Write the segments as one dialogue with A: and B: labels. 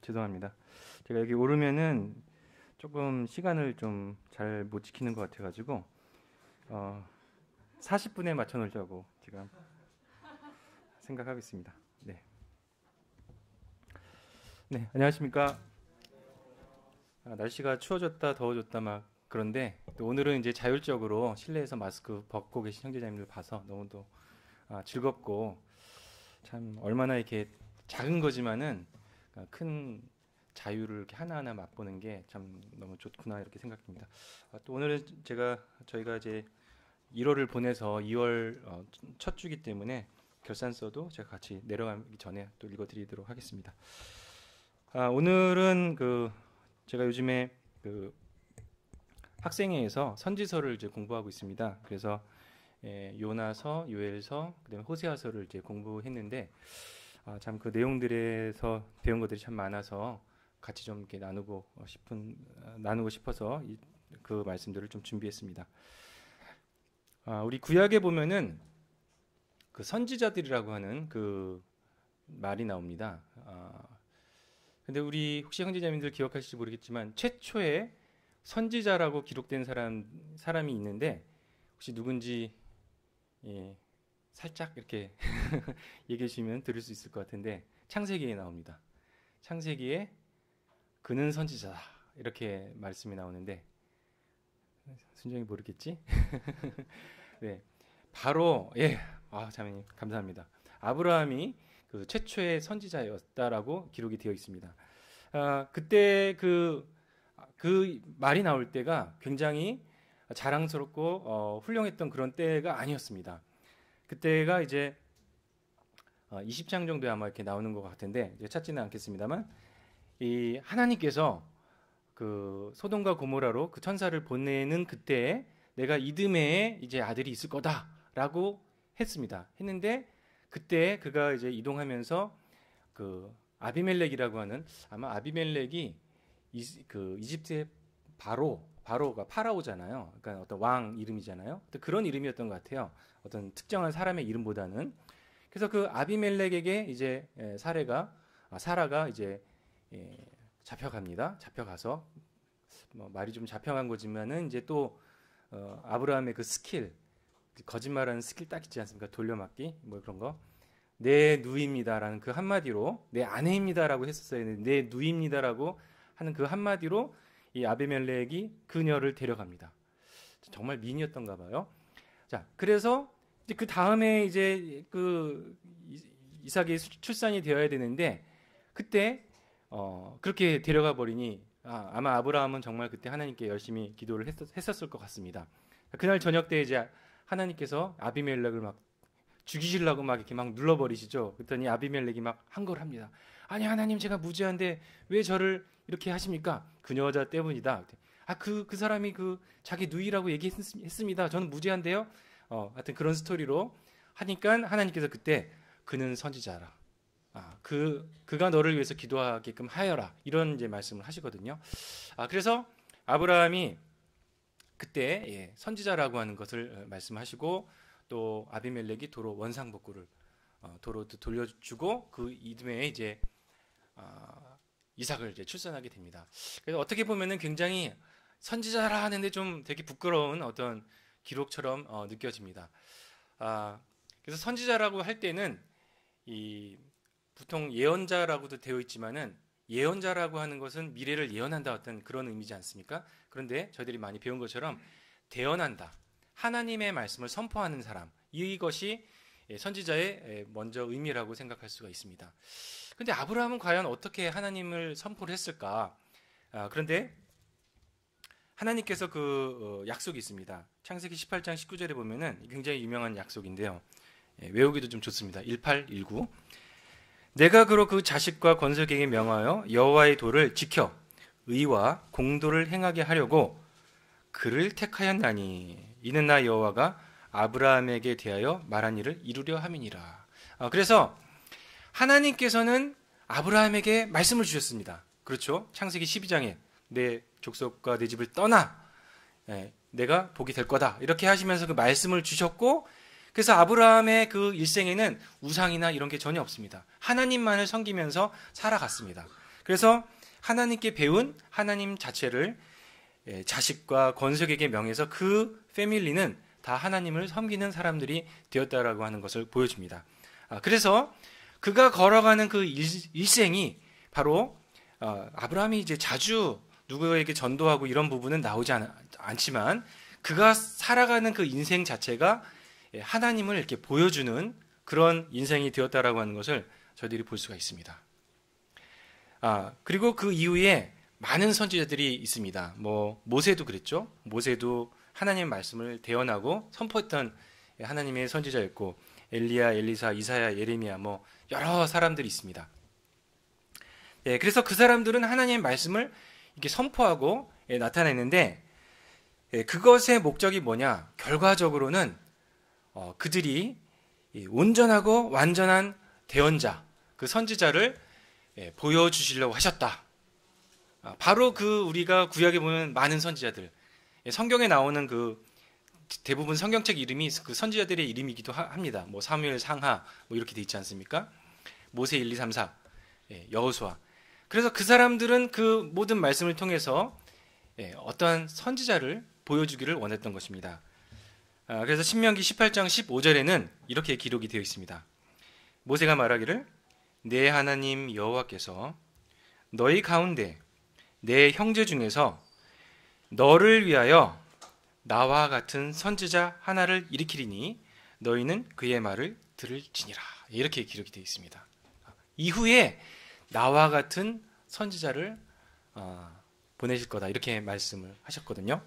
A: 죄송합니다. 제가 여기 오르면은 조금 시간을 좀 잘 못 지키는 것 같아가지고 40분에 맞춰 놓으려고 지금 생각하고 있습니다. 네, 안녕하십니까. 날씨가 추워졌다 더워졌다 막 그런데 또 오늘은 이제 자율적으로 실내에서 마스크 벗고 계신 형제자님들 봐서 너무도 즐겁고 참 얼마나 이렇게 작은 거지만은 큰 자유를 이렇게 하나하나 맛보는 게 참 너무 좋구나 이렇게 생각합니다. 또 오늘은 저희가 이제 1월을 보내서 2월 첫 주기 때문에 결산서도 제가 같이 내려가기 전에 또 읽어드리도록 하겠습니다. 오늘은 제가 요즘에 학생회에서 선지서를 이제 공부하고 있습니다. 그래서 요나서, 요엘서, 그다음에 호세아서를 이제 공부했는데 참 그 내용들에서 배운 것들이 참 많아서 같이 좀 이렇게 나누고 싶어서 그 말씀들을 좀 준비했습니다. 우리 구약에 보면은 그 선지자들이라고 하는 그 말이 나옵니다. 근데 우리 혹시 형제자매님들 기억하실지 모르겠지만 최초의 선지자라고 기록된 사람이 있는데 혹시 누군지 살짝 이렇게 얘기해 주시면 들을 수 있을 것 같은데 창세기에 나옵니다. 창세기에 그는 선지자다 이렇게 말씀이 나오는데 순정이 모르겠지? 네, 바로 자매님 감사합니다. 아브라함이 그 최초의 선지자였다라고 기록이 되어 있습니다. 그때 그 말이 나올 때가 굉장히 자랑스럽고 훌륭했던 그런 때가 아니었습니다. 그때가 이제 20장 정도에 아마 이렇게 나오는 것 같은데 찾지는 않겠습니다만 이 하나님께서 그 소돔과 고모라로 그 천사를 보내는 그때에 내가 이듬해에 이제 아들이 있을 거다라고 했는데 그때 그가 이제 이동하면서 그 아비멜렉이라고 하는 아마 아비멜렉이 그 이집트의 바로가 파라오잖아요. 그러니까 어떤 왕 이름이잖아요. 그런 이름이었던 것 같아요. 어떤 특정한 사람의 이름보다는. 그래서 그 아비멜렉에게 이제 사라가 이제 잡혀갑니다. 잡혀가서 말이 좀 잡혀간 거지만은 이제 또 아브라함의 그 스킬, 거짓말하는 스킬 딱 있지 않습니까? 돌려막기 뭐 그런 거. 내 누이입니다라는 그 한마디로 내 아내입니다라고 했었어야 했는데 내 누이입니다라고 하는 그 한마디로 이 아비멜렉이 그녀를 데려갑니다. 정말 미인이었던가 봐요. 자, 그래서 이제 그 다음에 이제 그 이삭이 출산이 되어야 되는데 그때 그렇게 데려가 버리니 아마 아브라함은 정말 그때 하나님께 열심히 기도를 했었을 것 같습니다. 그날 저녁 때 이제 하나님께서 아비멜렉을 막 죽이시려고 막 이렇게 막 눌러버리시죠. 그랬더니 아비멜렉이 막 항거합니다. 아니 하나님 제가 무죄한데 왜 저를 이렇게 하십니까? 그녀 여자 때문이다. 그 사람이 그 자기 누이라고 얘기했습니다. 저는 무죄한데요. 하여튼 그런 스토리로 하니까 하나님께서 그때 그는 선지자라. 그가 너를 위해서 기도하게끔 하여라. 이런 이제 말씀을 하시거든요. 그래서 아브라함이 그때 선지자라고 하는 것을 말씀하시고 또 아비멜렉이 도로 원상복구를 도로 돌려주고 그 이듬해에 이제 이삭을 이제 출산하게 됩니다. 그래서 어떻게 보면은 굉장히 선지자라 하는데 좀 되게 부끄러운 어떤 기록처럼 느껴집니다. 그래서 선지자라고 할 때는 보통 예언자라고도 되어 있지만은 예언자라고 하는 것은 미래를 예언한다 어떤 그런 의미지 않습니까? 그런데 저희들이 많이 배운 것처럼 대언한다. 하나님의 말씀을 선포하는 사람. 이것이 선지자의 먼저 의미라고 생각할 수가 있습니다. 그런데 아브라함은 과연 어떻게 하나님을 선포를 했을까? 그런데 하나님께서 그 약속이 있습니다. 창세기 18장 19절에 보면은 굉장히 유명한 약속인데요. 외우기도 좀 좋습니다. 1819 내가 그로 그 자식과 건석에게 명하여 여호와의 도를 지켜 의와 공도를 행하게 하려고 그를 택하였나니 이는 나 여호와가 아브라함에게 대하여 말한 일을 이루려 함이니라. 그래서 하나님께서는 아브라함에게 말씀을 주셨습니다. 그렇죠? 창세기 12장에 내 족속과 내 집을 떠나 내가 복이 될 거다 이렇게 하시면서 그 말씀을 주셨고 그래서 아브라함의 그 일생에는 우상이나 이런 게 전혀 없습니다. 하나님만을 섬기면서 살아갔습니다. 그래서 하나님께 배운 하나님 자체를 자식과 권속에게 명해서 그 패밀리는 다 하나님을 섬기는 사람들이 되었다라고 하는 것을 보여줍니다. 그래서 그가 걸어가는 그 일생이 바로 아브라함이 이제 자주 누구에게 전도하고 이런 부분은 나오지 않지만 그가 살아가는 그 인생 자체가 하나님을 이렇게 보여주는 그런 인생이 되었다라고 하는 것을 저희들이 볼 수가 있습니다. 그리고 그 이후에 많은 선지자들이 있습니다. 모세도 그랬죠. 모세도 하나님의 말씀을 대언하고 선포했던 하나님의 선지자였고, 엘리야, 엘리사, 이사야, 예레미야 여러 사람들이 있습니다. 그래서 그 사람들은 하나님의 말씀을 이렇게 선포하고 나타냈는데, 그것의 목적이 뭐냐? 결과적으로는 그들이 온전하고 완전한 대언자, 그 선지자를 보여주시려고 하셨다. 바로 그 우리가 구약에 보면 많은 선지자들, 성경에 나오는 그 대부분 성경책 이름이 그 선지자들의 이름이기도 합니다. 사무엘, 상하 이렇게 돼 있지 않습니까? 모세 1, 2, 3, 4, 여호수아. 그래서 그 사람들은 그 모든 말씀을 통해서 어떠한 선지자를 보여주기를 원했던 것입니다. 그래서 신명기 18장 15절에는 이렇게 기록이 되어 있습니다. 모세가 말하기를 내 하나님 여호와께서 너희 가운데 내 형제 중에서 너를 위하여 나와 같은 선지자 하나를 일으키리니 너희는 그의 말을 들을지니라. 이렇게 기록이 되어 있습니다. 이후에 나와 같은 선지자를 보내실 거다 이렇게 말씀을 하셨거든요.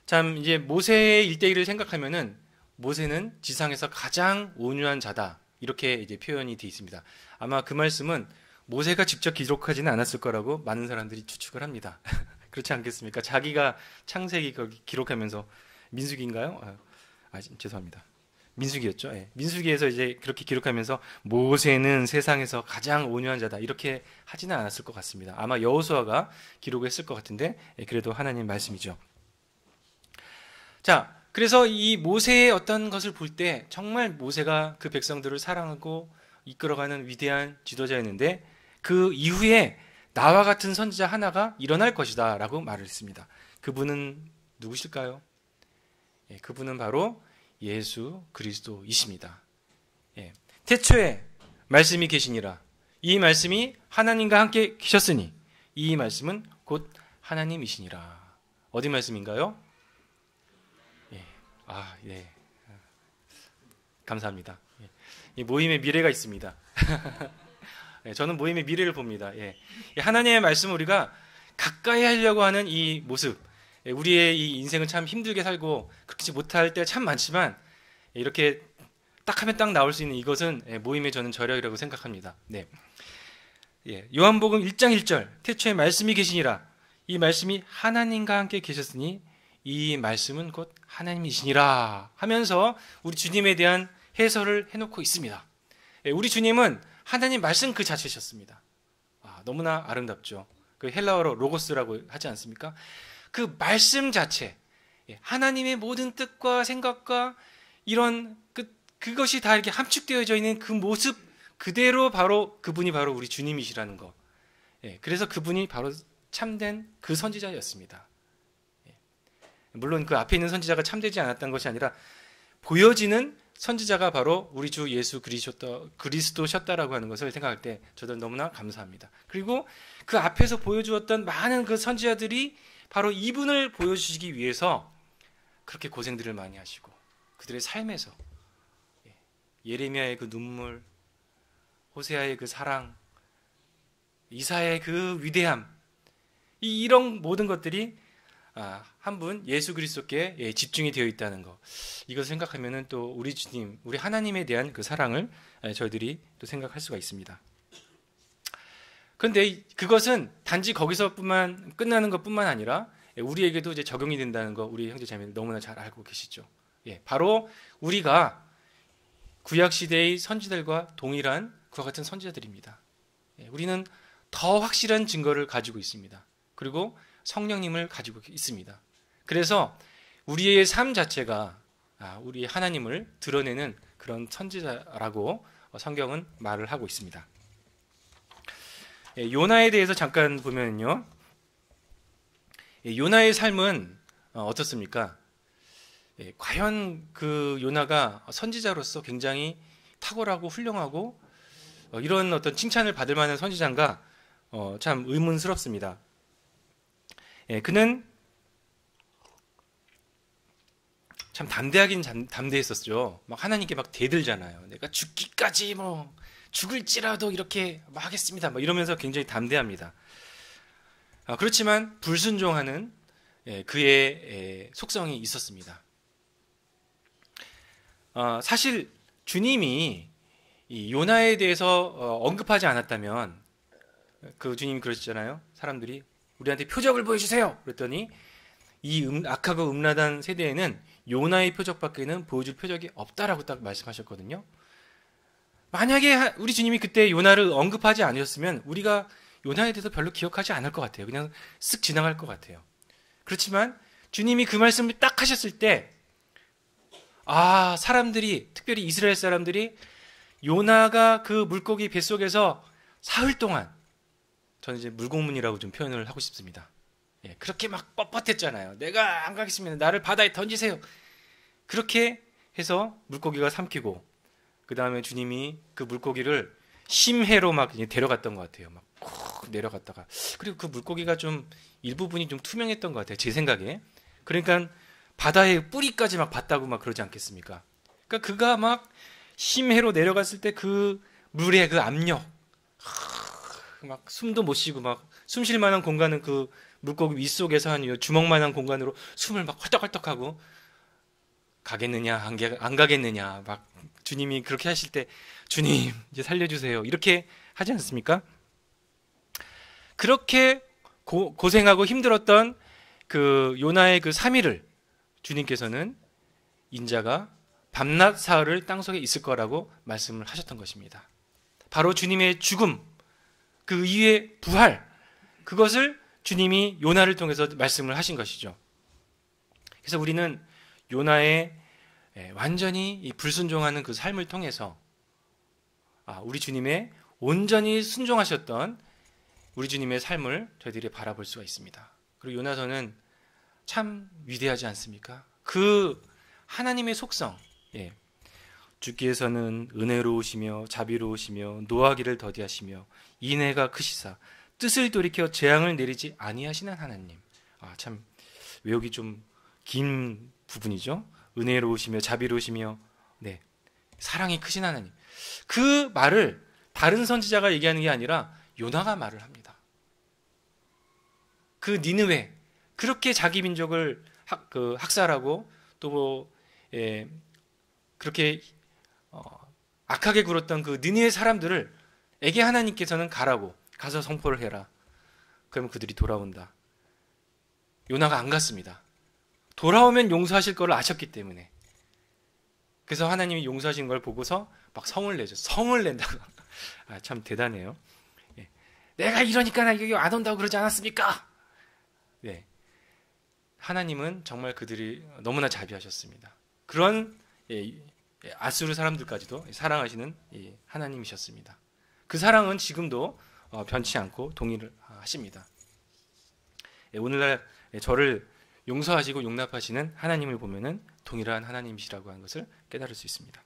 A: 참 이제 모세의 일대기를 생각하면은 모세는 지상에서 가장 온유한 자다 이렇게 이제 표현이 되어 있습니다. 아마 그 말씀은 모세가 직접 기록하지는 않았을 거라고 많은 사람들이 추측을 합니다. 그렇지 않겠습니까? 자기가 창세기 거기 기록하면서 민수기인가요? 죄송합니다. 민수기였죠. 민수기에서 이제 그렇게 기록하면서 모세는 세상에서 가장 온유한 자다 이렇게 하지는 않았을 것 같습니다. 아마 여호수아가 기록했을 것 같은데 그래도 하나님 말씀이죠. 자, 그래서 이 모세의 어떤 것을 볼 때 정말 모세가 그 백성들을 사랑하고 이끌어가는 위대한 지도자였는데 그 이후에 나와 같은 선지자 하나가 일어날 것이다 라고 말을 했습니다. 그분은 누구실까요? 그분은 바로 예수 그리스도이십니다. 태초에 말씀이 계시니라. 이 말씀이 하나님과 함께 계셨으니 이 말씀은 곧 하나님이시니라. 어디 말씀인가요? 감사합니다. 이 모임에 미래가 있습니다. 저는 모임의 미래를 봅니다. 하나님의 말씀을 우리가 가까이 하려고 하는 이 모습, 우리의 이 인생은 참 힘들게 살고 그렇지 못할 때가 참 많지만 이렇게 딱 하면 딱 나올 수 있는 이것은 모임의 저는 저력이라고 생각합니다. 요한복음 1장 1절 태초에 말씀이 계시니라. 이 말씀이 하나님과 함께 계셨으니 이 말씀은 곧 하나님이시니라 하면서 우리 주님에 대한 해설을 해놓고 있습니다. 우리 주님은 하나님 말씀 그 자체셨습니다. 너무나 아름답죠. 그 헬라어로 로고스라고 하지 않습니까? 그 말씀 자체, 하나님의 모든 뜻과 생각과 이런 그것이 다 이렇게 함축되어져 있는 그 모습 그대로 바로 그분이 바로 우리 주님이시라는 거. 그래서 그분이 바로 참된 그 선지자였습니다. 물론 그 앞에 있는 선지자가 참되지 않았던 것이 아니라 보여지는 선지자가 바로 우리 주 예수 그리스도셨다라고 하는 것을 생각할 때 저도 너무나 감사합니다. 그리고 그 앞에서 보여주었던 많은 그 선지자들이 바로 이분을 보여주시기 위해서 그렇게 고생들을 많이 하시고 그들의 삶에서 예레미야의 그 눈물, 호세아의 그 사랑, 이사야의 그 위대함, 이런 모든 것들이 한 분 예수 그리스도께 집중이 되어 있다는 것, 이것을 생각하면은 또 우리 주님, 우리 하나님에 대한 그 사랑을 저희들이 또 생각할 수가 있습니다. 그런데 그것은 단지 거기서뿐만 끝나는 것뿐만 아니라 우리에게도 이제 적용이 된다는 거 우리 형제자매들 너무나 잘 알고 계시죠. 바로 우리가 구약 시대의 선지자들과 동일한 그와 같은 선지자들입니다. 우리는 더 확실한 증거를 가지고 있습니다. 그리고 성령님을 가지고 있습니다. 그래서 우리의 삶 자체가 우리 하나님을 드러내는 그런 선지자라고 성경은 말을 하고 있습니다. 요나에 대해서 잠깐 보면요. 요나의 삶은 어떻습니까? 과연 그 요나가 선지자로서 굉장히 탁월하고 훌륭하고 이런 어떤 칭찬을 받을 만한 선지자인가 참 의문스럽습니다. 그는 참 담대하긴 담대했었죠. 막 하나님께 막 대들잖아요. 내가 죽기까지 뭐 죽을지라도 이렇게 막 하겠습니다. 막 이러면서 굉장히 담대합니다. 그렇지만 불순종하는 그의 속성이 있었습니다. 사실 주님이 이 요나에 대해서 언급하지 않았다면 그 주님이 그러시잖아요. 사람들이 우리한테 표적을 보여주세요. 그랬더니 이 악하고 음란한 세대에는 요나의 표적밖에는 보여줄 표적이 없다라고 딱 말씀하셨거든요. 만약에 우리 주님이 그때 요나를 언급하지 않으셨으면 우리가 요나에 대해서 별로 기억하지 않을 것 같아요. 그냥 쓱 지나갈 것 같아요. 그렇지만 주님이 그 말씀을 딱 하셨을 때 사람들이, 특별히 이스라엘 사람들이 요나가 그 물고기 뱃속에서 사흘 동안, 저는 이제 물고문이라고 좀 표현을 하고 싶습니다. 그렇게 막 뻣뻣했잖아요. 내가 안 가겠습니다. 나를 바다에 던지세요. 그렇게 해서 물고기가 삼키고, 그 다음에 주님이 그 물고기를 심해로 막 데려갔던 것 같아요. 막 콕 내려갔다가, 그리고 그 물고기가 좀 일부분이 좀 투명했던 것 같아요. 제 생각에. 그러니까 바다의 뿌리까지 막 봤다고 막 그러지 않겠습니까? 그러니까 그가 막 심해로 내려갔을 때 그 물의 그 압력, 막 숨도 못 쉬고 막 숨 쉴 만한 공간은 그 물고기 윗속에서 한 주먹만한 공간으로 숨을 막 헐떡헐떡하고 가겠느냐 안 가겠느냐 막 주님이 그렇게 하실 때 주님 이제 살려주세요 이렇게 하지 않습니까? 그렇게 고생하고 힘들었던 그 요나의 그 3일을 주님께서는 인자가 밤낮 사흘을 땅속에 있을 거라고 말씀을 하셨던 것입니다. 바로 주님의 죽음, 그 이후의 부활, 그것을 주님이 요나를 통해서 말씀을 하신 것이죠. 그래서 우리는 요나의 완전히 이 불순종하는 그 삶을 통해서 우리 주님의 온전히 순종하셨던 우리 주님의 삶을 저희들이 바라볼 수가 있습니다. 그리고 요나서는 참 위대하지 않습니까? 그 하나님의 속성, 주께서는 은혜로우시며 자비로우시며 노하기를 더디하시며 인애가 크시사 뜻을 돌이켜 재앙을 내리지 아니하시는 하나님. 참 외우기 좀 긴 부분이죠. 은혜로우시며 자비로우시며 사랑이 크신 하나님. 그 말을 다른 선지자가 얘기하는 게 아니라 요나가 말을 합니다. 그 니느웨 그렇게 자기 민족을 학살하고 또 그렇게 악하게 굴었던 그 니느웨 사람들을 에게 하나님께서는 가서 선포를 해라. 그러면 그들이 돌아온다. 요나가 안 갔습니다. 돌아오면 용서하실 걸 아셨기 때문에. 그래서 하나님이 용서하신 걸 보고서 막 성을 내죠. 성을 낸다고. 참 대단해요. 내가 이러니까 나 여기 안 온다고 그러지 않았습니까? 하나님은 정말 그들이 너무나 자비하셨습니다. 그런 아수르 사람들까지도 사랑하시는 하나님이셨습니다. 그 사랑은 지금도 변치 않고 동의를 하십니다. 오늘날 저를 용서하시고 용납하시는 하나님을 보면은 동일한 하나님이시라고 하는 것을 깨달을 수 있습니다.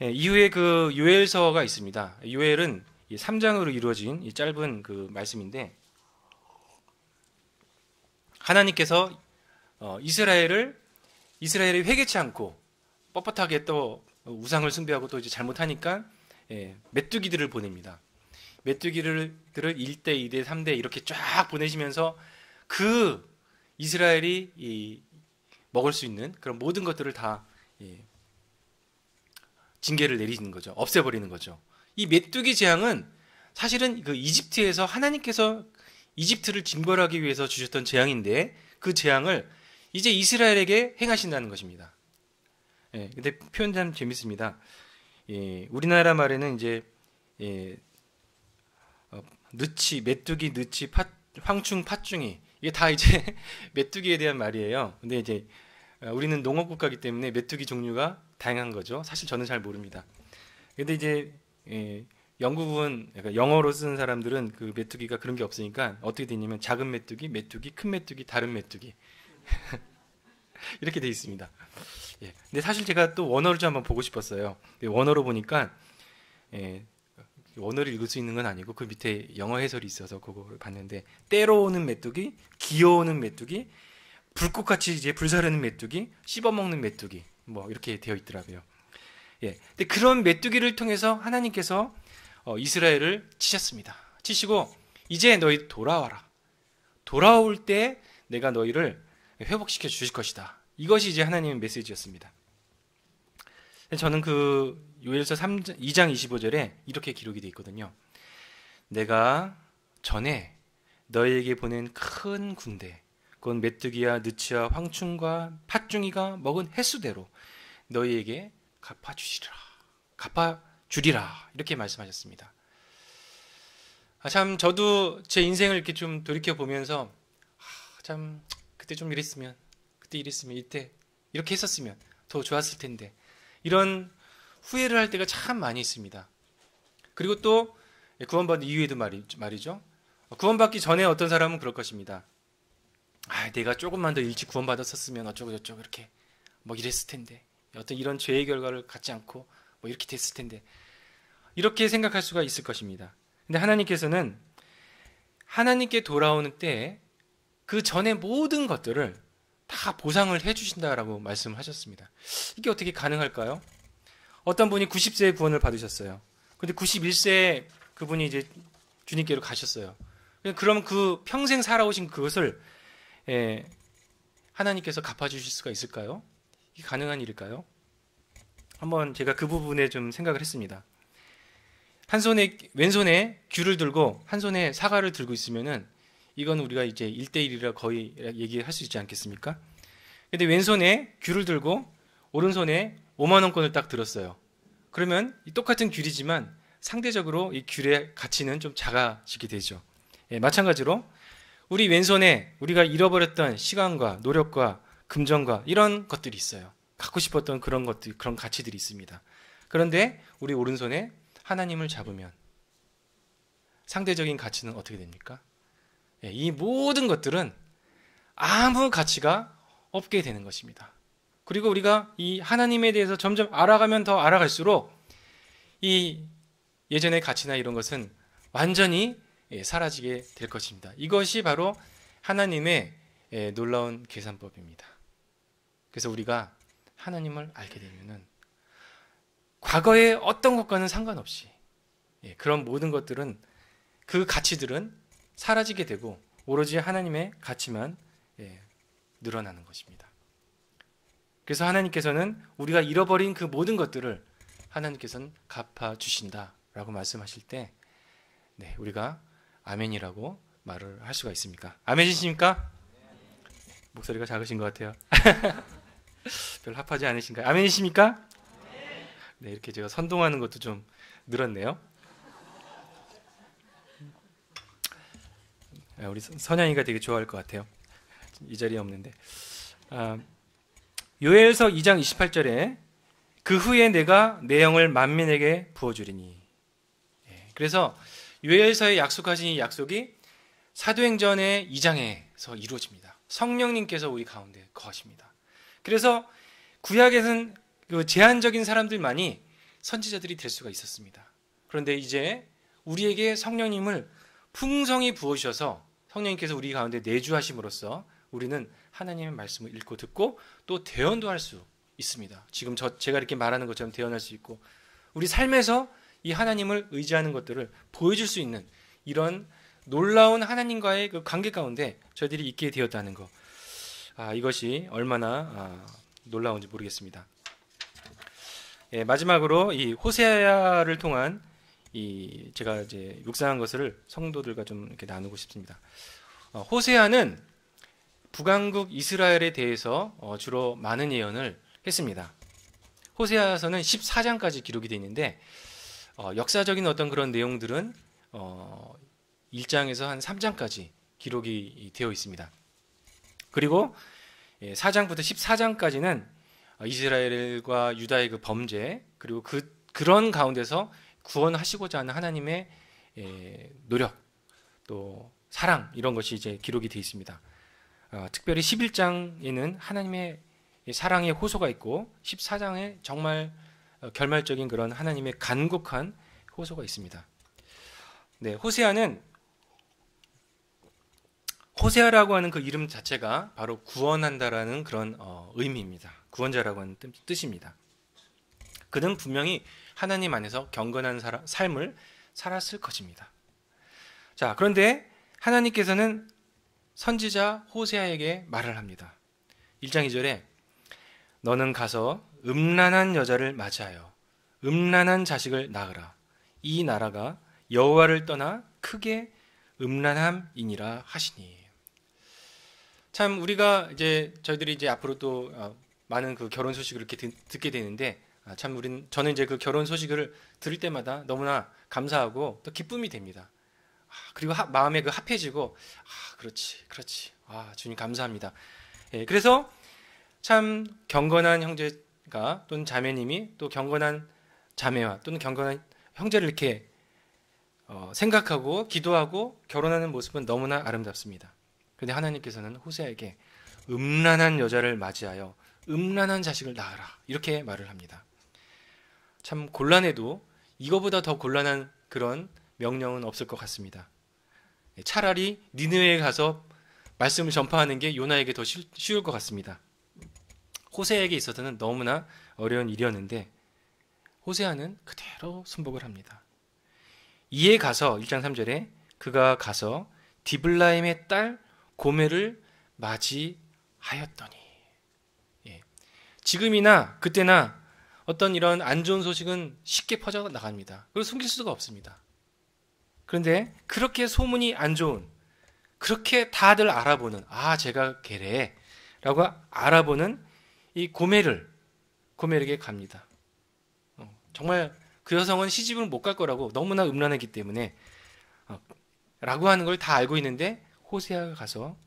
A: 이후에 그 요엘서가 있습니다. 요엘은 3장으로 이루어진 이 짧은 그 말씀인데 하나님께서 이스라엘이 회개치 않고 뻣뻣하게 또 우상을 숭배하고 또 이제 잘못하니까 메뚜기들을 보냅니다. 메뚜기들을 1대, 2대, 3대 이렇게 쫙 보내시면서 그 이스라엘이 먹을 수 있는 그런 모든 것들을 다 징계를 내리는 거죠. 없애버리는 거죠. 이 메뚜기 재앙은 사실은 그 이집트에서 하나님께서 이집트를 징벌하기 위해서 주셨던 재앙인데 그 재앙을 이제 이스라엘에게 행하신다는 것입니다. 근데 표현 참 재밌습니다. 우리나라 말에는 이제 메뚜기, 느치, 황충, 팥중이 이게 다 이제 메뚜기에 대한 말이에요. 근데 이제 우리는 농업국가이기 때문에 메뚜기 종류가 다양한 거죠. 사실 저는 잘 모릅니다. 근데 이제 영국은 그러니까 영어로 쓰는 사람들은 그 메뚜기가 그런 게 없으니까 어떻게 되냐면 작은 메뚜기, 메뚜기, 큰 메뚜기, 다른 메뚜기 이렇게 돼 있습니다. 예. 근데 사실 제가 또 원어를 좀 한번 보고 싶었어요. 원어로 보니까 원어를 읽을 수 있는 건 아니고 그 밑에 영어 해설이 있어서 그거를 봤는데 때로 오는 메뚜기, 기어오는 메뚜기, 불꽃같이 이제 불사르는 메뚜기, 씹어먹는 메뚜기 뭐 이렇게 되어 있더라고요. 예. 근데 그런 메뚜기를 통해서 하나님께서 이스라엘을 치셨습니다. 치시고 이제 너희 돌아와라. 돌아올 때 내가 너희를 회복시켜 주실 것이다. 이것이 이제 하나님의 메시지였습니다. 저는 그 요엘서 2장 25절에 이렇게 기록이 되어 있거든요. 내가 전에 너희에게 보낸 큰 군대, 그건 메뚜기와 느치와 황충과 팥중이가 먹은 횟수대로 너희에게 갚아주리라. 이렇게 말씀하셨습니다. 참 저도 제 인생을 이렇게 좀 돌이켜 보면서 참 그때 좀 이랬으면, 그때 이랬으면, 이때 이렇게 했었으면 더 좋았을 텐데 이런 후회를 할 때가 참 많이 있습니다. 그리고 또 구원받은 이후에도 말이죠. 구원받기 전에 어떤 사람은 그럴 것입니다. 내가 조금만 더 일찍 구원받았었으면 어쩌고 저쩌고 이렇게 뭐 이랬을 텐데, 어떤 이런 죄의 결과를 갖지 않고 뭐 이렇게 됐을 텐데, 이렇게 생각할 수가 있을 것입니다. 근데 하나님께서는 하나님께 돌아오는 때에 그 전에 모든 것들을 다 보상을 해주신다라고 말씀하셨습니다. 이게 어떻게 가능할까요? 어떤 분이 90세에 구원을 받으셨어요. 근데 91세에 그분이 이제 주님께로 가셨어요. 그럼 그 평생 살아오신 그것을 하나님께서 갚아주실 수가 있을까요? 이게 가능한 일일까요? 한번 제가 그 부분에 좀 생각을 했습니다. 왼손에 귤을 들고 한 손에 사과를 들고 있으면은 이건 우리가 이제 1대1이라 거의 얘기할 수 있지 않겠습니까? 근데 왼손에 귤을 들고 오른손에 5만 원권을 딱 들었어요. 그러면 똑같은 귤이지만 상대적으로 이 귤의 가치는 좀 작아지게 되죠. 마찬가지로 우리 왼손에 우리가 잃어버렸던 시간과 노력과 금전과 이런 것들이 있어요. 갖고 싶었던 그런 것들, 그런 가치들이 있습니다. 그런데 우리 오른손에 하나님을 잡으면 상대적인 가치는 어떻게 됩니까? 이 모든 것들은 아무 가치가 없게 되는 것입니다. 그리고 우리가 이 하나님에 대해서 점점 알아가면 더 알아갈수록 이 예전의 가치나 이런 것은 완전히 사라지게 될 것입니다. 이것이 바로 하나님의 놀라운 계산법입니다. 그래서 우리가 하나님을 알게 되면은 과거의 어떤 것과는 상관없이 그런 모든 것들은, 그 가치들은 사라지게 되고 오로지 하나님의 가치만 늘어나는 것입니다. 그래서 하나님께서는 우리가 잃어버린 그 모든 것들을 하나님께서는 갚아주신다라고 말씀하실 때 우리가 아멘이라고 말을 할 수가 있습니까? 아멘이십니까? 목소리가 작으신 것 같아요. 별 합하지 않으신가요? 아멘이십니까? 네, 이렇게 제가 선동하는 것도 좀 늘었네요. 우리 선양이가 되게 좋아할 것 같아요. 이 자리에 없는데. 요엘서 2장 28절에 그 후에 내가 내 영을 만민에게 부어주리니. 그래서 요엘서에 약속하신 이 약속이 사도행전의 2장에서 이루어집니다. 성령님께서 우리 가운데 거하십니다. 그래서 구약에는 그 제한적인 사람들만이 선지자들이 될 수가 있었습니다. 그런데 이제 우리에게 성령님을 풍성히 부어주셔서 성령님께서 우리 가운데 내주하심으로써 우리는 하나님의 말씀을 읽고 듣고 또 대언도 할 수 있습니다. 지금 제가 이렇게 말하는 것처럼 대언할 수 있고 우리 삶에서 이 하나님을 의지하는 것들을 보여줄 수 있는 이런 놀라운 하나님과의 그 관계 가운데 저희들이 있게 되었다는 것, 이것이 얼마나 놀라운지 모르겠습니다. 마지막으로 이 호세아를 통한 제가 이제 묵상한 것을 성도들과 좀 이렇게 나누고 싶습니다. 호세아는 북왕국 이스라엘에 대해서 주로 많은 예언을 했습니다. 호세아서는 14장까지 기록이 되어 있는데 역사적인 어떤 그런 내용들은 1장에서 한 3장까지 기록이 되어 있습니다. 그리고 4장부터 14장까지는 이스라엘과 유다의 그 범죄, 그리고 그런 가운데서 구원하시고자 하는 하나님의 노력, 또 사랑, 이런 것이 이제 기록이 되어 있습니다. 특별히 11장에는 하나님의 사랑의 호소가 있고 14장에 정말 결말적인 그런 하나님의 간곡한 호소가 있습니다. 네, 호세아라고 하는 그 이름 자체가 바로 구원한다라는 그런 의미입니다. 구원자라고 하는 뜻입니다. 그는 분명히 하나님 안에서 경건한 삶을 살았을 것입니다. 자, 그런데 하나님께서는 선지자 호세아에게 말을 합니다. 1장 2절에 너는 가서 음란한 여자를 맞이하여 음란한 자식을 낳으라. 이 나라가 여호와를 떠나 크게 음란함이니라 하시니. 참 우리가 저희들이 앞으로 또 많은 그 결혼 소식을 이렇게 듣게 되는데 참 저는 이제 그 결혼 소식을 들을 때마다 너무나 감사하고 또 기쁨이 됩니다. 그리고 마음에 그 합해지고 그렇지 주님 감사합니다. 그래서 참 경건한 형제가 또는 자매님이 또 경건한 자매와 또는 경건한 형제를 이렇게 생각하고 기도하고 결혼하는 모습은 너무나 아름답습니다. 그런데 하나님께서는 호세아에게 음란한 여자를 맞이하여 음란한 자식을 낳으라 이렇게 말을 합니다. 참 곤란해도 이거보다 더 곤란한 그런 명령은 없을 것 같습니다. 차라리 니느웨에 가서 말씀을 전파하는 게 요나에게 더 쉬울 것 같습니다. 호세아에게 있어서는 너무나 어려운 일이었는데 호세아는 그대로 순복을 합니다. 이에 가서 1장 3절에 그가 가서 디블라임의 딸 고멜을 맞이하였더니. 지금이나 그때나 어떤 이런 안 좋은 소식은 쉽게 퍼져 나갑니다. 그걸 숨길 수가 없습니다. 그런데 그렇게 소문이 안 좋은, 그렇게 다들 알아보는, 제가 걔래 라고 알아보는 이 고멜에게 갑니다. 정말 그 여성은 시집을 못 갈 거라고 너무나 음란하기 때문에 라고 하는 걸 다 알고 있는데 호세아가 가서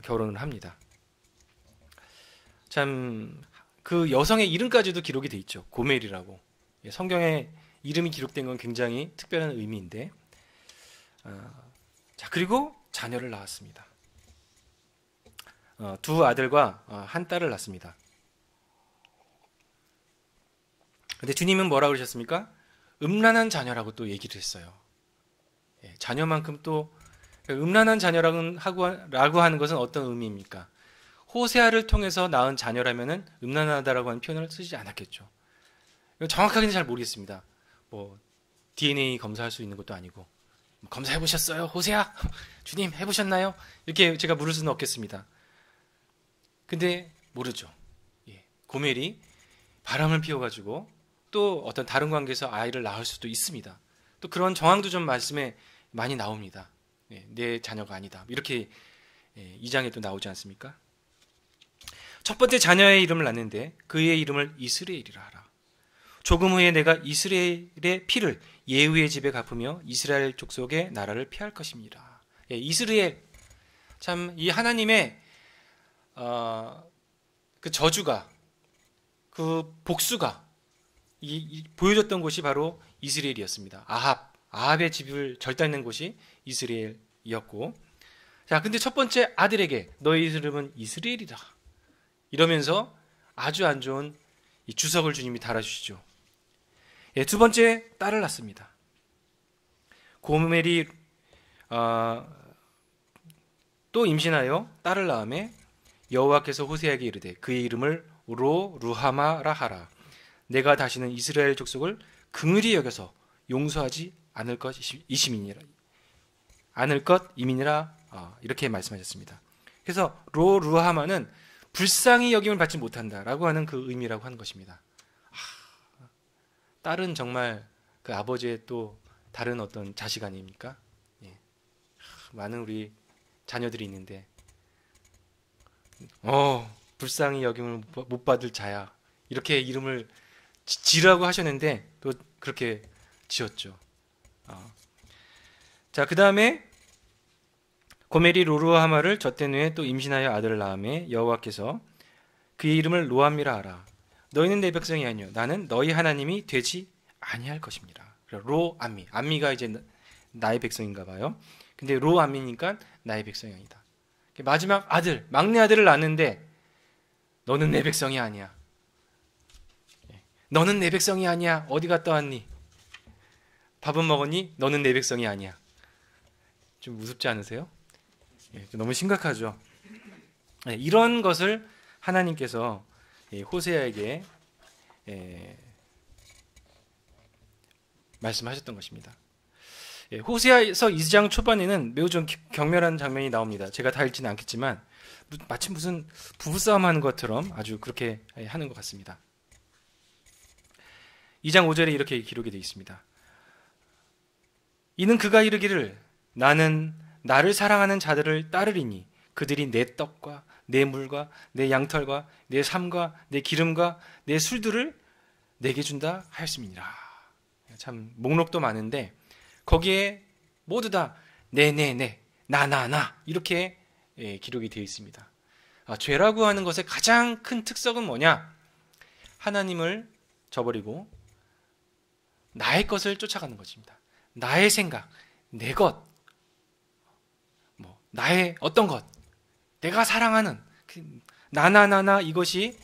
A: 결혼을 합니다. 참 그 여성의 이름까지도 기록이 돼 있죠. 고멜이라고. 성경에 이름이 기록된 건 굉장히 특별한 의미인데 그리고 자녀를 낳았습니다. 두 아들과 한 딸을 낳습니다. 근데 주님은 뭐라고 그러셨습니까? 음란한 자녀라고 또 얘기를 했어요. 자녀만큼 또 음란한 자녀라고 하는 것은 어떤 의미입니까? 호세아를 통해서 낳은 자녀라면은 음란하다라고 하는 표현을 쓰지 않았겠죠. 정확하게는 잘 모르겠습니다. DNA 검사할 수 있는 것도 아니고 검사해 보셨어요, 호세아? 주님 해보셨나요? 이렇게 제가 물을 수는 없겠습니다. 근데 모르죠. 고멜이 바람을 피워가지고 또 어떤 다른 관계에서 아이를 낳을 수도 있습니다. 또 그런 정황도 좀 말씀에 많이 나옵니다. 내 자녀가 아니다. 이렇게 2장에 또 나오지 않습니까? 첫 번째 자녀의 이름을 낳는데 그의 이름을 이스라엘이라 하라. 조금 후에 내가 이스라엘의 피를 예후의 집에 갚으며 이스라엘 족속의 나라를 피할 것입니다. 이스라엘, 참 이 하나님의 그 저주가, 그 복수가 보여줬던 곳이 바로 이스라엘이었습니다. 아합의 집을 절단낸 곳이 이스라엘이었고, 자, 근데 첫 번째 아들에게 너의 이름은 이스라엘이다. 이러면서 아주 안 좋은 이 주석을 주님이 달아주시죠. 두 번째 딸을 낳습니다. 고멜이 또 임신하여 딸을 낳음에 여호와께서 호세아에게 이르되 그의 이름을 루하마라 하라. 내가 다시는 이스라엘 족속을 긍휼히 여겨서 용서하지 않을 것임이니라 이렇게 말씀하셨습니다. 그래서 루하마는 불쌍히 여김을 받지 못한다라고 하는 그 의미라고 하는 것입니다. 딸은 정말 그 아버지의 또 다른 어떤 자식 아닙니까? 많은 우리 자녀들이 있는데 불쌍히 여김을 못 받을 자야 이렇게 이름을 지라고 하셨는데 또 그렇게 지었죠. 자, 그 다음에 고멜이 로루하마를 젖된 후에 또 임신하여 아들을 낳음에 여호와께서 그의 이름을 로암미라 하라. 너희는 내 백성이 아니요 나는 너희 하나님이 되지 아니할 것입니다. 로 암미. 암미가 이제 나의 백성인가 봐요. 근데 로 암미니까 나의 백성이 아니다. 마지막 아들, 막내 아들을 낳는데 너는 내 백성이 아니야. 너는 내 백성이 아니야. 어디 갔다 왔니? 밥은 먹었니? 너는 내 백성이 아니야. 좀 무섭지 않으세요? 너무 심각하죠. 이런 것을 하나님께서 호세아에게 말씀하셨던 것입니다. 호세아에서 2장 초반에는 매우 좀 경멸한 장면이 나옵니다. 제가 다 읽지는 않겠지만 마치 무슨 부부싸움 하는 것처럼 아주 그렇게 하는 것 같습니다. 2장 5절에 이렇게 기록이 되어 있습니다. 이는 그가 이르기를 나는 나를 사랑하는 자들을 따르리니 그들이 내 떡과 내 물과 내 양털과 내 삶과 내 기름과 내 술들을 내게 준다 하였음이니라. 참 목록도 많은데 거기에 모두 다 네네네 나나나 이렇게 기록이 되어 있습니다. 죄라고 하는 것의 가장 큰 특성은 뭐냐? 하나님을 저버리고 나의 것을 쫓아가는 것입니다. 나의 생각, 내 것, 나의 어떤 것, 내가 사랑하는 나나나나 이것이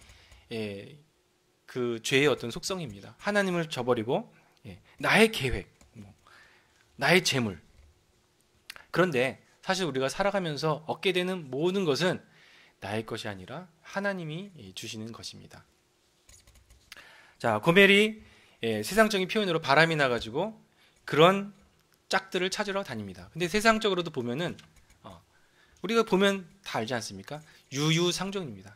A: 그 죄의 어떤 속성입니다. 하나님을 저버리고 나의 계획, 나의 재물. 그런데 사실 우리가 살아가면서 얻게 되는 모든 것은 나의 것이 아니라 하나님이 주시는 것입니다. 자, 고멜이 세상적인 표현으로 바람이 나가지고 그런 짝들을 찾으러 다닙니다. 근데 세상적으로도 보면은 우리가 보면 다 알지 않습니까? 유유상종입니다.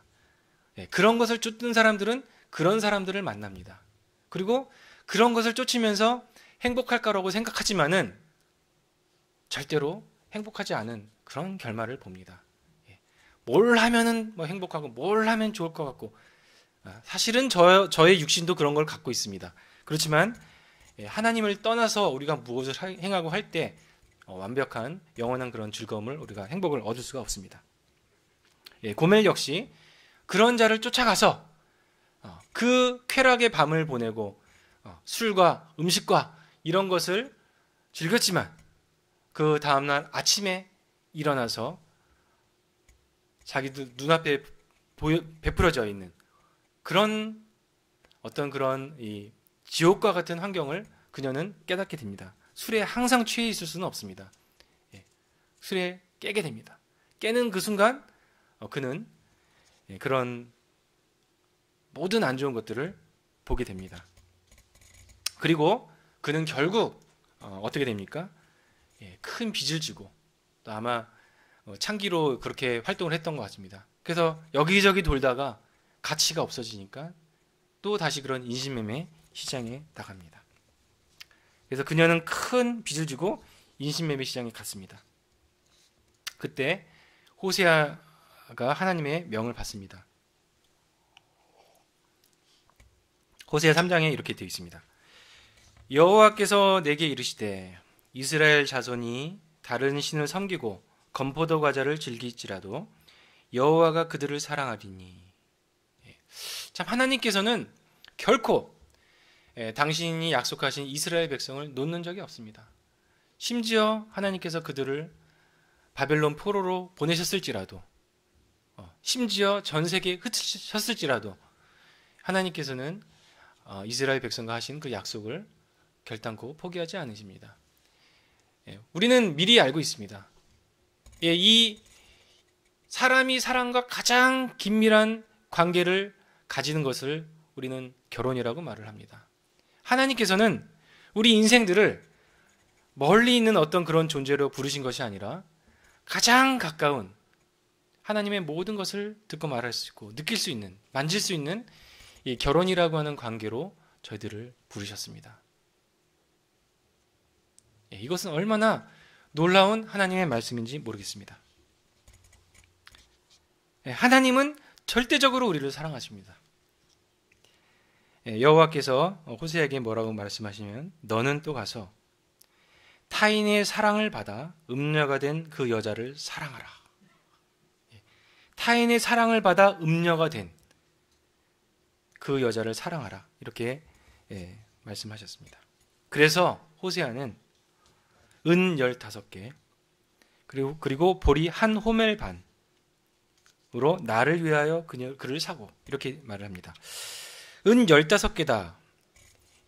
A: 그런 것을 쫓는 사람들은 그런 사람들을 만납니다. 그리고 그런 것을 쫓으면서 행복할 거라고 생각하지만은 절대로 행복하지 않은 그런 결말을 봅니다. 뭘 하면은 행복하고 뭘 하면 좋을 것 같고 사실은 저의 육신도 그런 걸 갖고 있습니다. 그렇지만 하나님을 떠나서 우리가 무엇을 행하고 할 때 완벽한 영원한 그런 즐거움을 우리가 행복을 얻을 수가 없습니다. 고멜 역시 그런 자를 쫓아가서 그 쾌락의 밤을 보내고 술과 음식과 이런 것을 즐겼지만 그 다음날 아침에 일어나서 자기들 눈앞에 베풀어져 있는 그런 어떤 그런 이 지옥과 같은 환경을 그녀는 깨닫게 됩니다. 술에 항상 취해 있을 수는 없습니다. 술에 깨게 됩니다. 깨는 그 순간 그는 그런 모든 안 좋은 것들을 보게 됩니다. 그리고 그는 결국 어떻게 됩니까? 큰 빚을 지고 또 아마 창기로 그렇게 활동을 했던 것 같습니다. 그래서 여기저기 돌다가 가치가 없어지니까 또 다시 그런 인신매매 시장에 나갑니다. 그래서 그녀는 큰 빚을 지고 인신매매 시장에 갔습니다. 그때 호세아가 하나님의 명을 받습니다. 호세아 3장에 이렇게 되어 있습니다. 여호와께서 내게 이르시되 이스라엘 자손이 다른 신을 섬기고 건포도 과자를 즐길지라도 여호와가 그들을 사랑하리니. 참 하나님께서는 결코 당신이 약속하신 이스라엘 백성을 놓는 적이 없습니다. 심지어 하나님께서 그들을 바벨론 포로로 보내셨을지라도 심지어 전 세계에 흩으셨을지라도 하나님께서는 이스라엘 백성과 하신 그 약속을 결단코 포기하지 않으십니다. 우리는 미리 알고 있습니다. 이 사람이 사람과 가장 긴밀한 관계를 가지는 것을 우리는 결혼이라고 말을 합니다. 하나님께서는 우리 인생들을 멀리 있는 어떤 그런 존재로 부르신 것이 아니라 가장 가까운 하나님의 모든 것을 듣고 말할 수 있고 느낄 수 있는, 만질 수 있는 이 결혼이라고 하는 관계로 저희들을 부르셨습니다. 이것은 얼마나 놀라운 하나님의 말씀인지 모르겠습니다. 하나님은 절대적으로 우리를 사랑하십니다. 여호와께서 호세아에게 뭐라고 말씀하시면 너는 또 가서 타인의 사랑을 받아 음녀가 된 그 여자를 사랑하라. 타인의 사랑을 받아 음녀가 된 그 여자를 사랑하라. 이렇게 말씀하셨습니다. 그래서 호세아는 은 15개 그리고 보리 한 호멜 반으로 나를 위하여 그를 사고, 이렇게 말을 합니다. 은 15개다.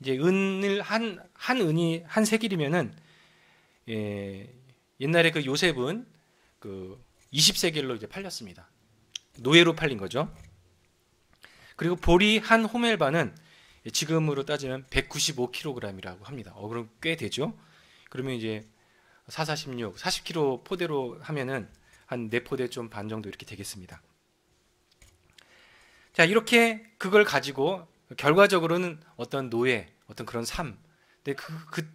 A: 이제 은을 한 은이 한 세겔이면은, 옛날에 그 요셉은 그 20세겔로 이제 팔렸습니다. 노예로 팔린 거죠. 그리고 보리 한 호멜 반은 지금으로 따지면 195kg이라고 합니다. 그럼 꽤 되죠. 그러면 이제 4416, 40kg 포대로 하면은 한 4포대 좀 반 정도 이렇게 되겠습니다. 자, 이렇게 그걸 가지고 결과적으로는 어떤 노예, 어떤 그런 삶. 근데 그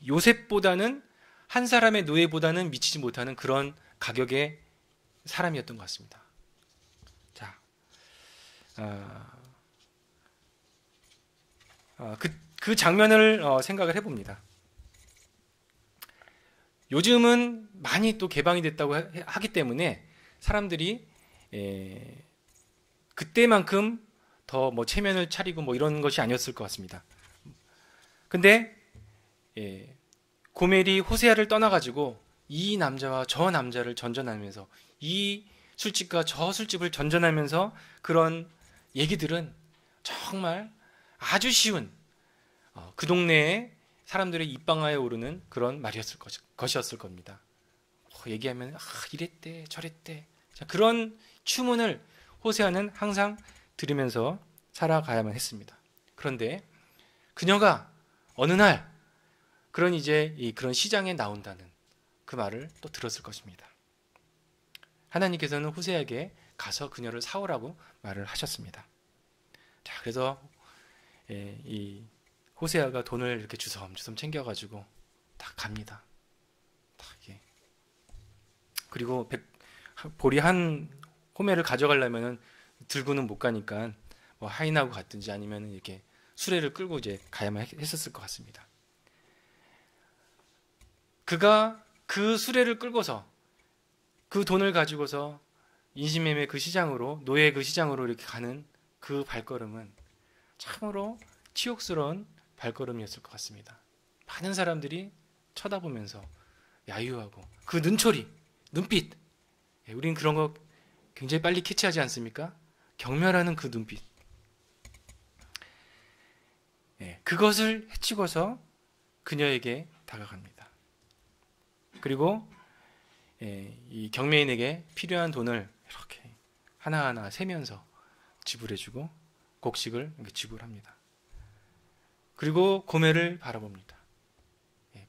A: 요셉보다는, 한 사람의 노예보다는 미치지 못하는 그런 가격의 사람이었던 것 같습니다. 자, 그 장면을 생각을 해봅니다. 요즘은 많이 또 개방이 됐다고 하기 때문에 사람들이 그때만큼 더 뭐 체면을 차리고 뭐 이런 것이 아니었을 것 같습니다. 근데 고멜이 호세아를 떠나가지고 이 남자와 저 남자를 전전하면서, 이 술집과 저 술집을 전전하면서 그런 얘기들은 정말 아주 쉬운, 그 동네에 사람들의 입방아에 오르는 그런 말이었을 것이었을 겁니다. 얘기하면 이랬대 저랬대. 자, 그런 추문을 호세아는 항상 들으면서 살아가야만 했습니다. 그런데 그녀가 어느 날 그런 시장에 나온다는 그 말을 또 들었을 것입니다. 하나님께서는 호세아에게 가서 그녀를 사오라고 말을 하셨습니다. 자, 그래서 이 호세아가 돈을 이렇게 주섬주섬 챙겨가지고 다 갑니다. 그리고 보리 한 호멜을 가져가려면은 들고는 못 가니까 뭐 하인하고 갔든지 아니면 이렇게 수레를 끌고 이제 가야만 했었을 것 같습니다. 그가 그 수레를 끌고서 그 돈을 가지고서 인신매매 그 시장으로, 노예 그 시장으로 이렇게 가는 그 발걸음은 참으로 치욕스러운 발걸음이었을 것 같습니다. 많은 사람들이 쳐다보면서 야유하고, 그 눈초리, 눈빛, 우린 그런 거 굉장히 빨리 캐치하지 않습니까? 경멸하는 그 눈빛, 그것을 헤치고서 그녀에게 다가갑니다. 그리고 이 경매인에게 필요한 돈을 이렇게 하나하나 세면서 지불해주고 곡식을 지불합니다. 그리고 고멜을 바라봅니다.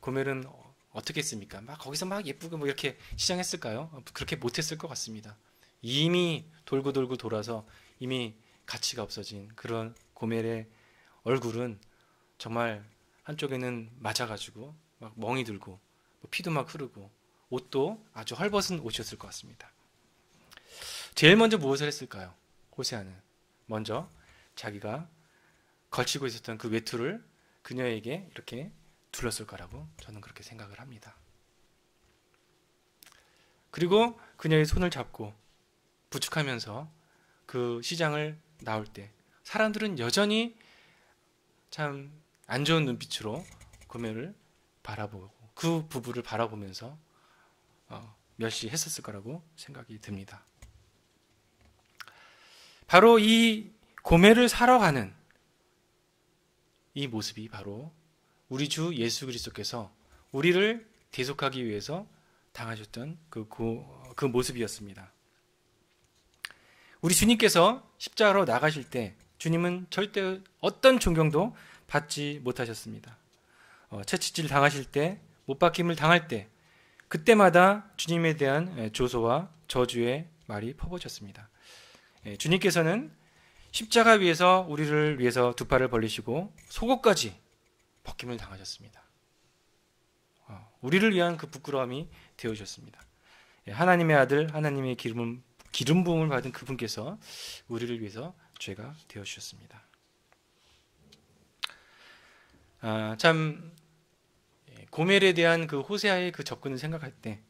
A: 고멜은 어떻게 했습니까? 막 거기서 막 예쁘게 뭐 이렇게 시장했을까요? 그렇게 못했을 것 같습니다. 이미 돌고 돌아서 이미 가치가 없어진 그런 고멜의 얼굴은 정말 한쪽에는 맞아가지고 막 멍이 들고 피도 막 흐르고 옷도 아주 헐벗은 옷이었을 것 같습니다. 제일 먼저 무엇을 했을까요? 호세아는 먼저 자기가 걸치고 있었던 그 외투를 그녀에게 이렇게 둘렀을 거라고 저는 그렇게 생각을 합니다. 그리고 그녀의 손을 잡고 부축하면서 그 시장을 나올 때 사람들은 여전히 참 안 좋은 눈빛으로 고멜을 바라보고 그 부부를 바라보면서 멸시했었을 거라고 생각이 듭니다. 바로 이 고멜을 사러 가는 이 모습이 바로 우리 주 예수 그리스도께서 우리를 대속하기 위해서 당하셨던 그 모습이었습니다. 우리 주님께서 십자가로 나가실 때 주님은 절대 어떤 존경도 받지 못하셨습니다. 채찍질 당하실 때, 못 박힘을 당할 때, 그때마다 주님에 대한 조소와 저주의 말이 퍼부어졌습니다. 주님께서는 십자가 위에서 우리를 위해서 두 팔을 벌리시고 속옷까지 벗김을 당하셨습니다. 우리를 위한 그 부끄러움이 되어주셨습니다. 하나님의 아들, 하나님의 기름 부음을 받은 그분께서 우리를 위해서 죄가 되어주셨습니다. 참 고멜에 대한 그 호세아의 그 접근을 생각할 때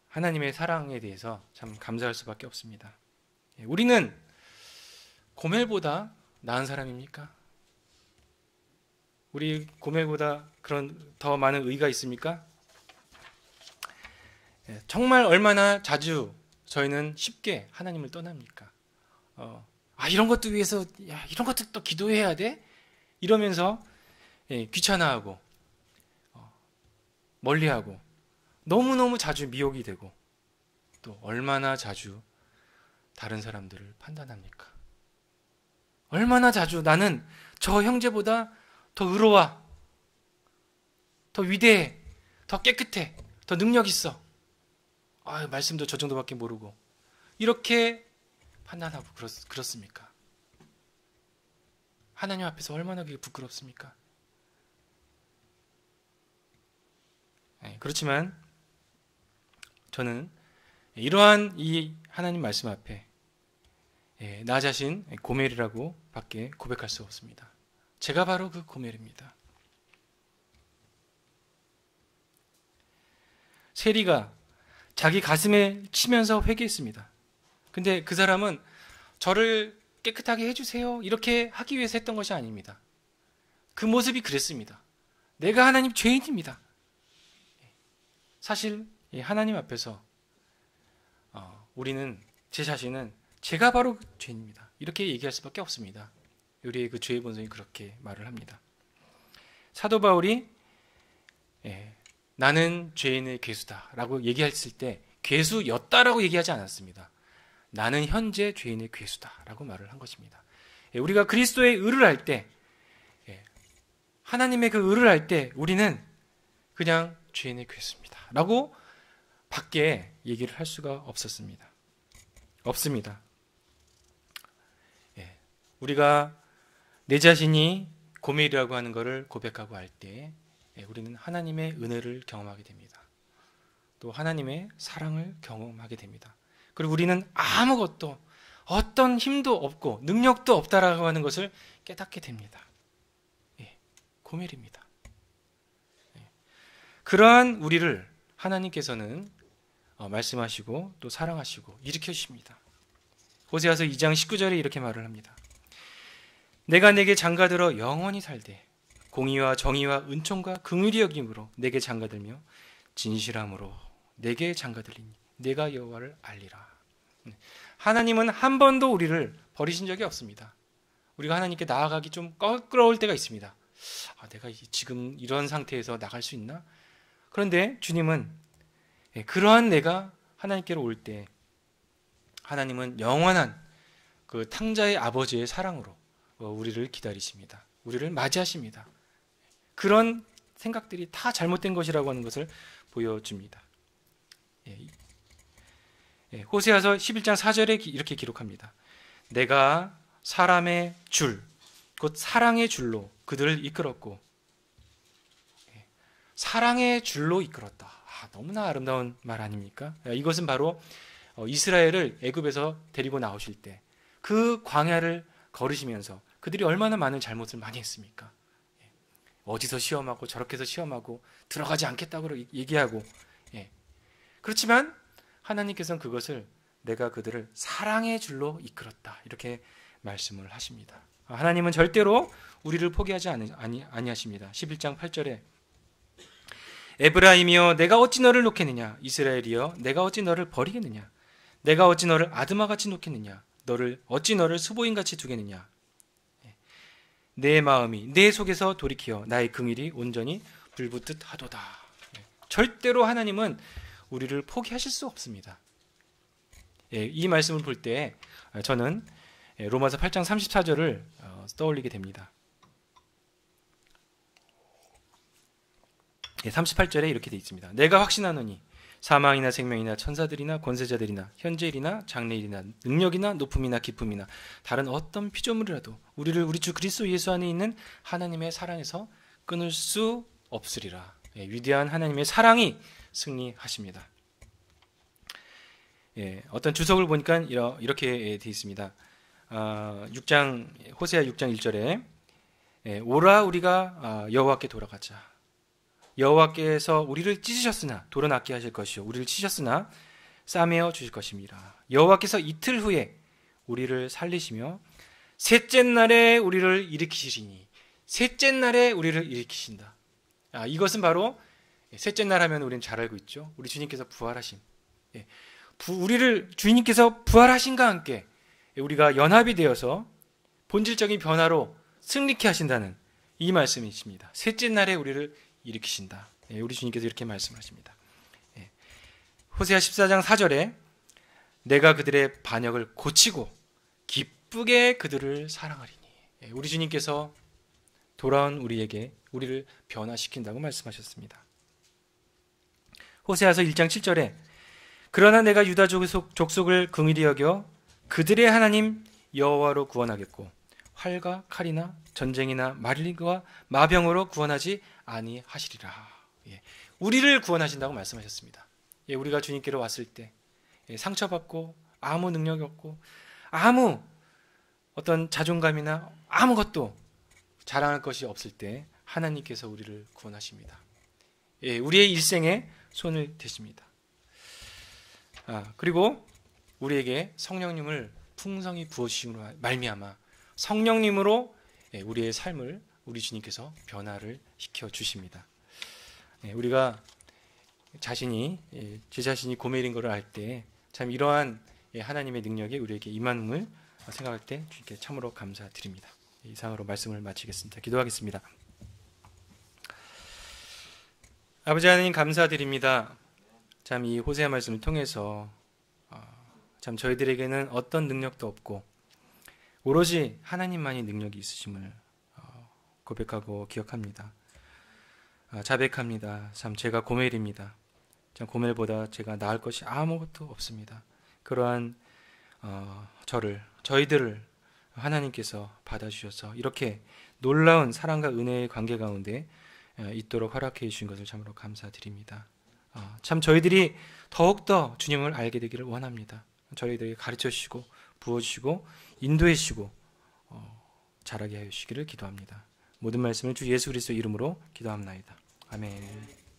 A: 하나님의 사랑에 대해서 참 감사할 수밖에 없습니다. 우리는 고멜보다 나은 사람입니까? 우리 고멜보다 그런 더 많은 의가 있습니까? 정말 얼마나 자주 저희는 쉽게 하나님을 떠납니까? 이런 것도 위해서 이런 것도 또 기도해야 돼? 이러면서 귀찮아하고 멀리하고 너무너무 자주 미혹이 되고 또 얼마나 자주 다른 사람들을 판단합니까? 얼마나 자주 나는 저 형제보다 더 의로워, 더 위대해, 더 깨끗해, 더 능력 있어. 말씀도 저 정도밖에 모르고 이렇게 판단하고 그렇습니까? 하나님 앞에서 얼마나 그게 부끄럽습니까? 그렇지만 저는 이러한 이 하나님 말씀 앞에 나 자신 고멜이라고 밖에 고백할 수 없습니다. 제가 바로 그 고멜입니다. 세리가 자기 가슴에 치면서 회개했습니다. 근데 그 사람은 저를 깨끗하게 해주세요 이렇게 하기 위해서 했던 것이 아닙니다. 그 모습이 그랬습니다. 내가 하나님 죄인입니다. 사실 하나님 앞에서 우리는 제 자신은 제가 바로 죄인입니다. 이렇게 얘기할 수밖에 없습니다. 우리의 그 죄의 본성이 그렇게 말을 합니다. 사도 바울이 나는 죄인의 괴수다라고 얘기했을 때 괴수였다라고 얘기하지 않았습니다. 나는 현재 죄인의 괴수다라고 말을 한 것입니다. 우리가 그리스도의 의를 할 때, 하나님의 그 의를 할 때 우리는 그냥 죄인의 괴수입니다라고 밖에 얘기를 할 수가 없습니다. 우리가 내 자신이 고멜이라고 하는 것을 고백하고 할 때 우리는 하나님의 은혜를 경험하게 됩니다. 또 하나님의 사랑을 경험하게 됩니다. 그리고 우리는 아무것도 어떤 힘도 없고 능력도 없다라고 하는 것을 깨닫게 됩니다. 고멜입니다. 그러한 우리를 하나님께서는 말씀하시고 또 사랑하시고 일으켜주십니다. 호세아서 2장 19절에 이렇게 말을 합니다. 내가 내게 장가들어 영원히 살되 공의와 정의와 은총과 긍휼히 여김으로 내게 장가들며 진실함으로 내게 장가들리니 내가 여호와를 알리라. 하나님은 한 번도 우리를 버리신 적이 없습니다. 우리가 하나님께 나아가기 좀 껄끄러울 때가 있습니다. 내가 지금 이런 상태에서 나갈 수 있나? 그런데 주님은 그러한 내가 하나님께로 올 때 하나님은 영원한 그 탕자의 아버지의 사랑으로 우리를 기다리십니다. 우리를 맞이하십니다. 그런 생각들이 다 잘못된 것이라고 하는 것을 보여줍니다. 호세아서 11장 4절에 이렇게 기록합니다. 내가 사람의 줄, 곧 사랑의 줄로 그들을 이끌었고 사랑의 줄로 이끌었다. 너무나 아름다운 말 아닙니까? 이것은 바로 이스라엘을 애굽에서 데리고 나오실 때 그 광야를 걸으시면서 그들이 얼마나 많은 잘못을 많이 했습니까? 어디서 시험하고 저렇게 해서 시험하고 들어가지 않겠다고 얘기하고 그렇지만 하나님께서는 그것을 내가 그들을 사랑의 줄로 이끌었다 이렇게 말씀을 하십니다. 하나님은 절대로 우리를 포기하지 아니하십니다. 11장 8절에 에브라임이여 내가 어찌 너를 놓겠느냐 이스라엘이여 내가 어찌 너를 버리겠느냐 내가 어찌 너를 아드마같이 놓겠느냐 어찌 너를 수보인같이 두겠느냐 내 마음이 내 속에서 돌이키어 나의 긍휼이 온전히 불붙듯 하도다. 절대로 하나님은 우리를 포기하실 수 없습니다. 이 말씀을 볼 때 저는 로마서 8장 34절을 떠올리게 됩니다. 38절에 이렇게 되어 있습니다. 내가 확신하노니 사망이나 생명이나 천사들이나 권세자들이나 현재일이나 장래일이나 능력이나 높음이나 기쁨이나 다른 어떤 피조물이라도 우리를 우리 주 그리스도 예수 안에 있는 하나님의 사랑에서 끊을 수 없으리라. 위대한 하나님의 사랑이 승리하십니다. 어떤 주석을 보니까 이렇게 되어 있습니다. 호세아 6장 1절에 오라 우리가 여호와께 돌아가자. 여호와께서 우리를 찢으셨으나 돌을 낫게 하실 것이요 우리를 치셨으나 싸매어 주실 것입니다. 여호와께서 이틀 후에 우리를 살리시며 셋째 날에 우리를 일으키시리니 셋째 날에 우리를 일으키신다. 이것은 바로 셋째 날 하면 우리는 잘 알고 있죠. 우리 주님께서 부활하심. 우리를 주님께서 부활하신과 함께 우리가 연합이 되어서 본질적인 변화로 승리케 하신다는 이 말씀이십니다. 셋째 날에 우리를 일으키신다. 우리 주님께서 이렇게 말씀하십니다. 호세아 14장 4절에 내가 그들의 반역을 고치고 기쁘게 그들을 사랑하리니. 우리 주님께서 돌아온 우리에게 우리를 변화시킨다고 말씀하셨습니다. 호세아서 1장 7절에 그러나 내가 유다 족속을 긍휼히 여겨 그들의 하나님 여호와로 구원하겠고 활과 칼이나 전쟁이나 말과 마병으로 구원하지 아니하시리라. 우리를 구원하신다고 말씀하셨습니다. 우리가 주님께로 왔을 때 상처받고 아무 능력이 없고 아무 어떤 자존감이나 아무것도 자랑할 것이 없을 때 하나님께서 우리를 구원하십니다. 우리의 일생에 손을 대십니다. 그리고 우리에게 성령님을 풍성히 부어주심으로 말미암아 성령님으로 우리의 삶을 우리 주님께서 변화를 시켜주십니다. 우리가 제 자신이 고멜인 것을 알 때 참 이러한 하나님의 능력이 우리에게 임함을 생각할 때 주님께 참으로 감사드립니다. 이상으로 말씀을 마치겠습니다. 기도하겠습니다. 아버지 하나님 감사드립니다. 참 이 호세아 말씀을 통해서 참 저희들에게는 어떤 능력도 없고 오로지 하나님만이 능력이 있으심을 고백하고 기억합니다. 자백합니다. 참 제가 고멜입니다. 참 고멜보다 제가 나을 것이 아무것도 없습니다. 그러한 저희들을 하나님께서 받아주셔서 이렇게 놀라운 사랑과 은혜의 관계 가운데 있도록 허락해 주신 것을 참으로 감사드립니다. 참 저희들이 더욱더 주님을 알게 되기를 원합니다. 저희들에게 가르쳐 주시고 부어주시고 인도해 주시고 자라게 하여 주시기를 기도합니다. 모든 말씀을 주 예수 그리스도 이름으로 기도합나이다. 아멘.